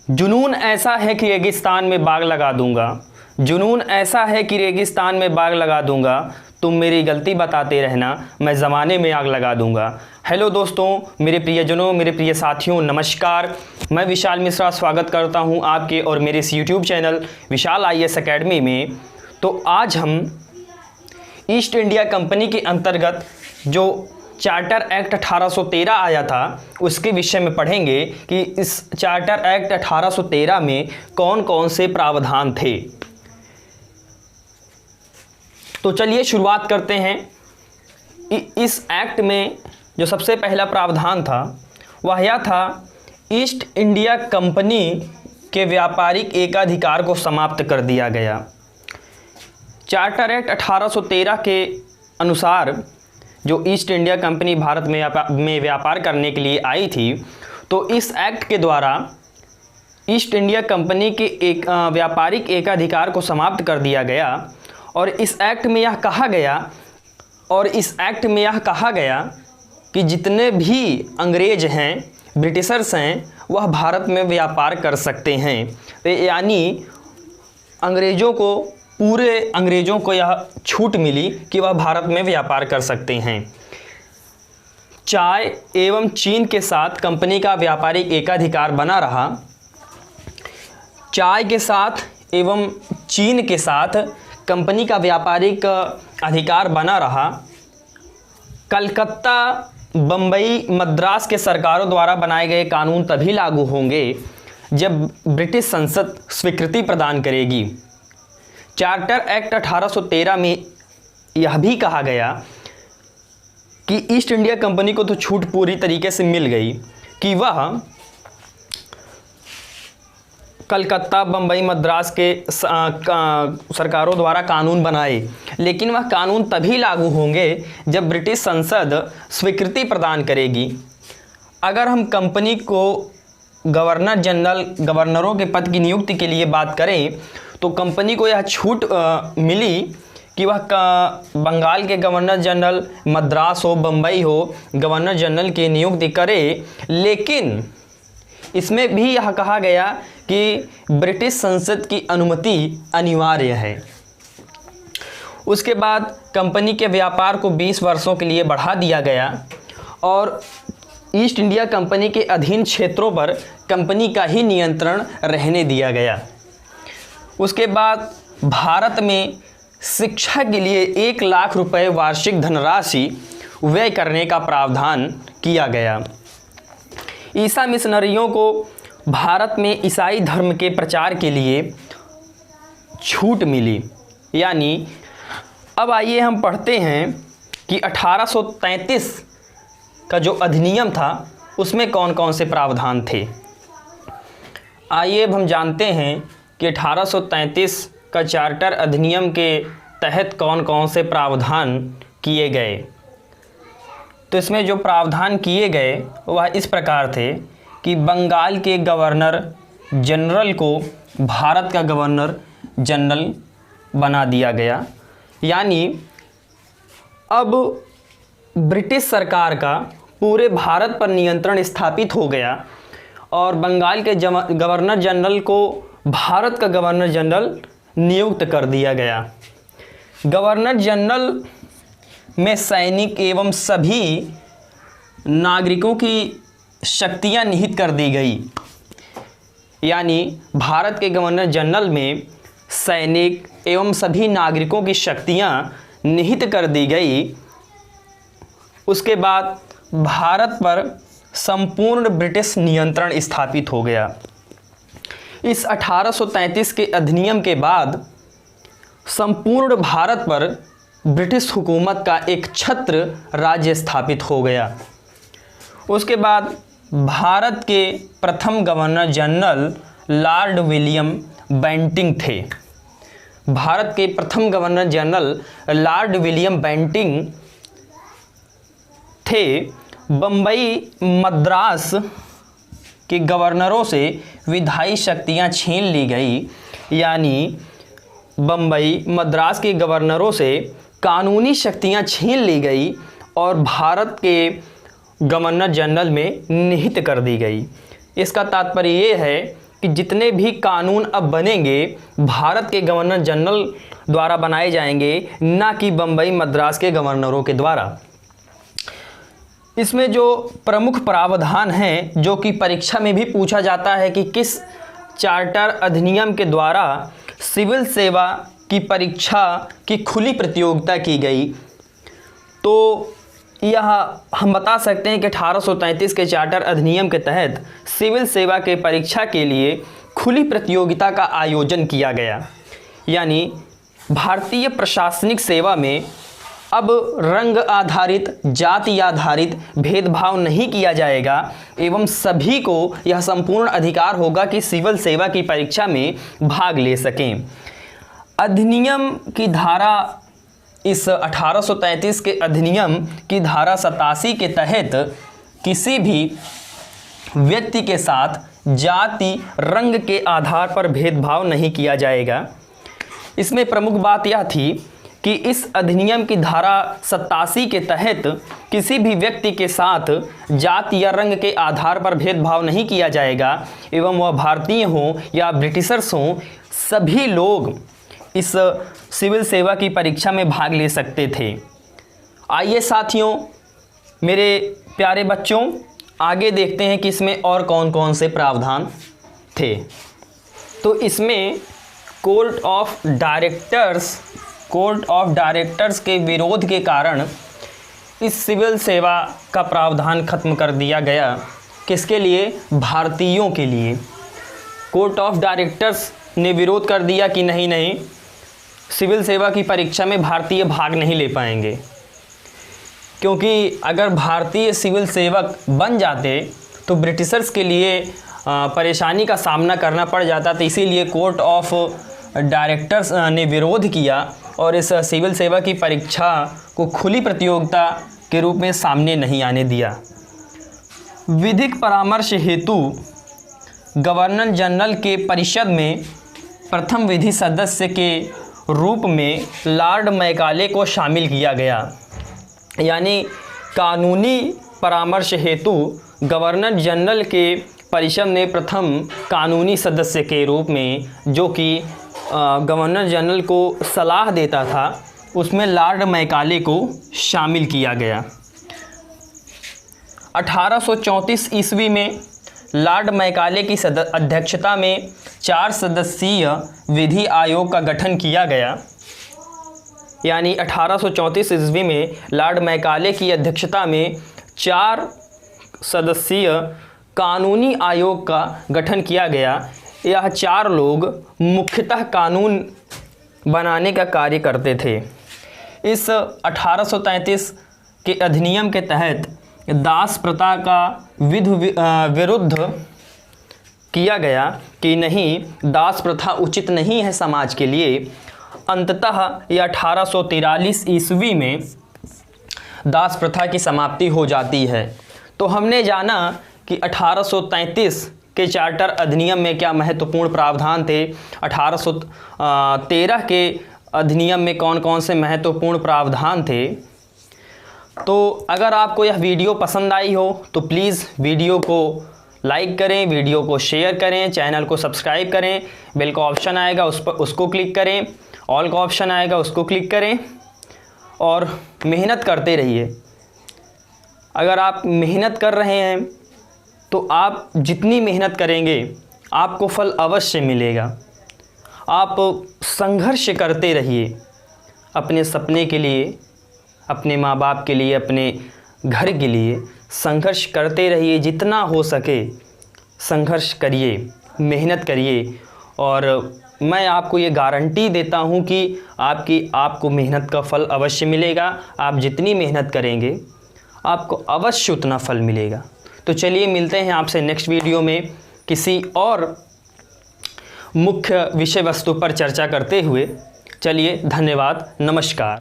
जुनून ऐसा है कि रेगिस्तान में बाग लगा दूंगा। जुनून ऐसा है कि रेगिस्तान में बाग लगा दूंगा। तुम मेरी गलती बताते रहना, मैं ज़माने में आग लगा दूंगा। हेलो दोस्तों, मेरे प्रियजनों, मेरे प्रिय साथियों, नमस्कार। मैं विशाल मिश्रा स्वागत करता हूं आपके और मेरे इस यूट्यूब चैनल विशाल IAS एकेडमी में। तो आज हम ईस्ट इंडिया कंपनी के अंतर्गत जो चार्टर एक्ट 1813 आया था उसके विषय में पढ़ेंगे कि इस चार्टर एक्ट 1813 में कौन कौन से प्रावधान थे। तो चलिए शुरुआत करते हैं। इस एक्ट में जो सबसे पहला प्रावधान था वह यह था, ईस्ट इंडिया कंपनी के व्यापारिक एकाधिकार को समाप्त कर दिया गया। चार्टर एक्ट 1813 के अनुसार जो ईस्ट इंडिया कंपनी भारत में व्यापार करने के लिए आई थी, तो इस एक्ट के द्वारा ईस्ट इंडिया कंपनी के एक व्यापारिक एकाधिकार को समाप्त कर दिया गया। और इस एक्ट में यह कहा गया कि जितने भी अंग्रेज हैं, ब्रिटिशर्स हैं, वह भारत में व्यापार कर सकते हैं। यानी पूरे अंग्रेज़ों को यह छूट मिली कि वह भारत में व्यापार कर सकते हैं। चाय एवं चीन के साथ कंपनी का व्यापारिक एकाधिकार बना रहा। चाय के साथ एवं चीन के साथ कंपनी का व्यापारिक अधिकार बना रहा। कलकत्ता, बम्बई, मद्रास के सरकारों द्वारा बनाए गए कानून तभी लागू होंगे जब ब्रिटिश संसद स्वीकृति प्रदान करेगी। चार्टर एक्ट 1813 में यह भी कहा गया कि ईस्ट इंडिया कंपनी को तो छूट पूरी तरीके से मिल गई कि वह कलकत्ता, बम्बई, मद्रास के सरकारों द्वारा कानून बनाए, लेकिन वह कानून तभी लागू होंगे जब ब्रिटिश संसद स्वीकृति प्रदान करेगी। अगर हम कंपनी को गवर्नरों के पद की नियुक्ति के लिए बात करें तो कंपनी को यह छूट मिली कि वह बंगाल के गवर्नर जनरल, मद्रास हो, बम्बई हो, गवर्नर जनरल की नियुक्ति करे, लेकिन इसमें भी यह कहा गया कि ब्रिटिश संसद की अनुमति अनिवार्य है। उसके बाद कंपनी के व्यापार को 20 वर्षों के लिए बढ़ा दिया गया और ईस्ट इंडिया कंपनी के अधीन क्षेत्रों पर कंपनी का ही नियंत्रण रहने दिया गया। उसके बाद भारत में शिक्षा के लिए 1 लाख रुपए वार्षिक धनराशि व्यय करने का प्रावधान किया गया। ईसा मिशनरियों को भारत में ईसाई धर्म के प्रचार के लिए छूट मिली। यानी अब आइए हम पढ़ते हैं कि 1833 का जो अधिनियम था उसमें कौन कौन से प्रावधान थे। आइए अब हम जानते हैं कि 1833 का चार्टर अधिनियम के तहत कौन कौन से प्रावधान किए गए। तो इसमें जो प्रावधान किए गए वह इस प्रकार थे कि बंगाल के गवर्नर जनरल को भारत का गवर्नर जनरल बना दिया गया। यानी अब ब्रिटिश सरकार का पूरे भारत पर नियंत्रण स्थापित हो गया और बंगाल के गवर्नर जनरल को भारत का गवर्नर जनरल नियुक्त कर दिया गया। गवर्नर जनरल में सैनिक एवं सभी नागरिकों की शक्तियां निहित कर दी गई। यानी भारत के गवर्नर जनरल में सैनिक एवं सभी नागरिकों की शक्तियां निहित कर दी गई। उसके बाद भारत पर संपूर्ण ब्रिटिश नियंत्रण स्थापित हो गया। इस 1833 के अधिनियम के बाद संपूर्ण भारत पर ब्रिटिश हुकूमत का एक छत्र राज्य स्थापित हो गया। उसके बाद भारत के प्रथम governor general Lord William Bentinck थे। भारत के प्रथम governor general Lord William Bentinck थे। बम्बई, मद्रास के गवर्नरों से विधायी शक्तियां छीन ली गई। यानी बम्बई, मद्रास के गवर्नरों से कानूनी शक्तियां छीन ली गई और भारत के गवर्नर जनरल में निहित कर दी गई। इसका तात्पर्य ये है कि जितने भी कानून अब बनेंगे भारत के गवर्नर जनरल द्वारा बनाए जाएंगे, ना कि बम्बई मद्रास के गवर्नरों के द्वारा। इसमें जो प्रमुख प्रावधान हैं जो कि परीक्षा में भी पूछा जाता है कि किस चार्टर अधिनियम के द्वारा सिविल सेवा की परीक्षा की खुली प्रतियोगिता की गई, तो यह हम बता सकते हैं कि 1833 के चार्टर अधिनियम के तहत सिविल सेवा के परीक्षा के लिए खुली प्रतियोगिता का आयोजन किया गया। यानी भारतीय प्रशासनिक सेवा में अब रंग आधारित, जाति आधारित भेदभाव नहीं किया जाएगा एवं सभी को यह संपूर्ण अधिकार होगा कि सिविल सेवा की परीक्षा में भाग ले सकें। अधिनियम की धारा, इस 1833 के अधिनियम की धारा 87 के तहत किसी भी व्यक्ति के साथ जाति, रंग के आधार पर भेदभाव नहीं किया जाएगा। इसमें प्रमुख बात यह थी कि इस अधिनियम की धारा 87 के तहत किसी भी व्यक्ति के साथ जाति या रंग के आधार पर भेदभाव नहीं किया जाएगा एवं वह भारतीय हों या ब्रिटिशर्स हों, सभी लोग इस सिविल सेवा की परीक्षा में भाग ले सकते थे। आइए साथियों, मेरे प्यारे बच्चों, आगे देखते हैं कि इसमें और कौन कौन से प्रावधान थे। तो इसमें कोर्ट ऑफ डायरेक्टर्स के विरोध के कारण इस सिविल सेवा का प्रावधान खत्म कर दिया गया। किसके लिए? भारतीयों के लिए। कोर्ट ऑफ डायरेक्टर्स ने विरोध कर दिया कि नहीं, सिविल सेवा की परीक्षा में भारतीय भाग नहीं ले पाएंगे, क्योंकि अगर भारतीय सिविल सेवक बन जाते तो ब्रिटिशर्स के लिए परेशानी का सामना करना पड़ जाता। तो इसीलिए कोर्ट ऑफ डायरेक्टर्स ने विरोध किया और इस सिविल सेवा की परीक्षा को खुली प्रतियोगिता के रूप में सामने नहीं आने दिया। विधिक परामर्श हेतु गवर्नर जनरल के परिषद में प्रथम विधि सदस्य के रूप में लॉर्ड मैकाले को शामिल किया गया। यानी कानूनी परामर्श हेतु गवर्नर जनरल के परिषद में प्रथम कानूनी सदस्य के रूप में, जो कि गवर्नर जनरल को सलाह देता था, उसमें लॉर्ड मैकाले को शामिल किया गया। 1834 ईस्वी में लॉर्ड मैकाले की अध्यक्षता में 4 सदस्यीय विधि आयोग का गठन किया गया। यानी 1834 ईस्वी में लॉर्ड मैकाले की अध्यक्षता में 4 सदस्यीय कानूनी आयोग का गठन किया गया। यह 4 लोग मुख्यतः कानून बनाने का कार्य करते थे। इस 1833 के अधिनियम के तहत दास प्रथा का विरुद्ध किया गया कि नहीं, दास प्रथा उचित नहीं है समाज के लिए। अंततः यह 1843 ईस्वी में दास प्रथा की समाप्ति हो जाती है। तो हमने जाना कि 1833 के चार्टर अधिनियम में क्या महत्वपूर्ण प्रावधान थे, 1813 के अधिनियम में कौन कौन से महत्वपूर्ण प्रावधान थे। तो अगर आपको यह वीडियो पसंद आई हो तो प्लीज़ वीडियो को लाइक करें, वीडियो को शेयर करें, चैनल को सब्सक्राइब करें। बेल का ऑप्शन आएगा उसको क्लिक करें, ऑल का ऑप्शन आएगा उसको क्लिक करें और मेहनत करते रहिए। अगर आप मेहनत कर रहे हैं तो आप जितनी मेहनत करेंगे आपको फल अवश्य मिलेगा। आप संघर्ष करते रहिए अपने सपने के लिए, अपने माँ बाप के लिए, अपने घर के लिए संघर्ष करते रहिए। जितना हो सके संघर्ष करिए, मेहनत करिए और मैं आपको ये गारंटी देता हूँ कि आपको मेहनत का फल अवश्य मिलेगा। आप जितनी मेहनत करेंगे आपको अवश्य उतना फल मिलेगा। तो चलिए मिलते हैं आपसे नेक्स्ट वीडियो में किसी और मुख्य विषय वस्तु पर चर्चा करते हुए। चलिए, धन्यवाद, नमस्कार।